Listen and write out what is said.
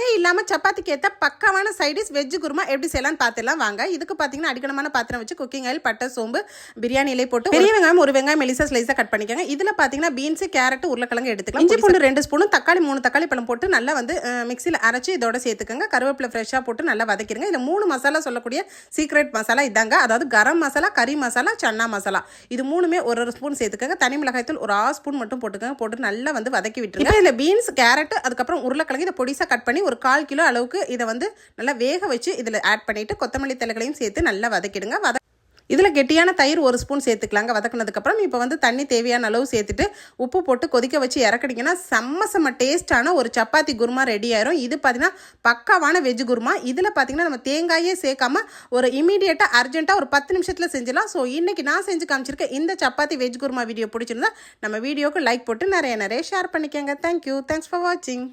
குருமாயே இல்லாமல் சப்பாத்திக்கு ஏற்ற பக்காவான சைடிஷ் வெஜ்ஜு குருமா எப்படி செய்யலாம்னு பார்த்துலாம் வாங்க. இதுக்கு பார்த்தீங்கன்னா அடிக்கணமான பாத்திரம் வச்சு குக்கிங் ஆயில், பட்டை, சோம்பு, பிரியாணி இலை போட்டு பெரிய வெங்காயம் ஒரு வெங்காயம் மெலிசா ஸ்லைஸாக கட் பண்ணிக்கோங்க. இதில் பார்த்தீங்கன்னா பீன்ஸ், கேரட், உருளைக்கிழங்கு எடுத்துக்கலாம். இஞ்சி பூண்டு 2 ஸ்பூனும், தக்காளி 3 தக்காளி பழம் போட்டு நல்லா வந்து மிக்சியில் அரைச்சி இதோட சேர்த்துக்கோங்க. கருவேப்பிலை ஃப்ரெஷ்ஷாக போட்டு நல்லா வதக்கிடுங்க. இதில் 3 மசாலா சொல்லக்கூடிய சீக்ரெட் மசாலா இதாங்க. அதாவது கரம் மசாலா, கறி மசாலா, சன்னா மசாலா, இது 3மே ஒரு ஸ்பூன் சேர்த்துக்கோங்க. தனி மிளகாய்த்தூள் ஒரு 1/2 ஸ்பூன் மட்டும் போட்டுக்கோங்க. போட்டு நல்லா வந்து வதக்கி விட்டுருங்க. இதில் பீன்ஸ், கேரட், அதுக்கப்புறம் உருளைக்கிழங்கு இதை பொடிசாக கட் பண்ணி ஒரு 1/4 கிலோ அளவுக்கு இதை வந்து நல்லா வேக வச்சு இதில் ஆட் பண்ணிவிட்டு கொத்தமல்லி தழைகளையும் சேர்த்து நல்லா வதக்கிடுங்க. இதில் கெட்டியான தயிர் 1 ஸ்பூன் சேர்த்துக்கலாங்க. வதக்கினதுக்கப்புறம் இப்போ வந்து தண்ணி தேவையான அளவு சேர்த்துட்டு உப்பு போட்டு கொதிக்க வச்சு இறக்கிட்டிங்கன்னா செம்ம டேஸ்ட்டான ஒரு சப்பாத்தி குருமா ரெடி ஆயிரும். இது பார்த்தீங்கன்னா பக்காவான வெஜ் குருமா. இதில் பார்த்தீங்கன்னா நம்ம தேங்காயே சேர்க்காம ஒரு இமீடியட்டாக அர்ஜென்ட்டாக ஒரு 10 நிமிஷத்தில் செஞ்சிடலாம். ஸோ இன்றைக்கி நான் செஞ்சு காமிச்சிருக்கேன் இந்த சப்பாத்தி வெஜ் குருமா வீடியோ பிடிச்சிருந்தா நம்ம வீடியோக்கு லைக் போட்டு நிறைய ஷேர் பண்ணிக்கோங்க. தேங்க்யூ. தேங்க்ஸ் ஃபார் வாட்சிங்.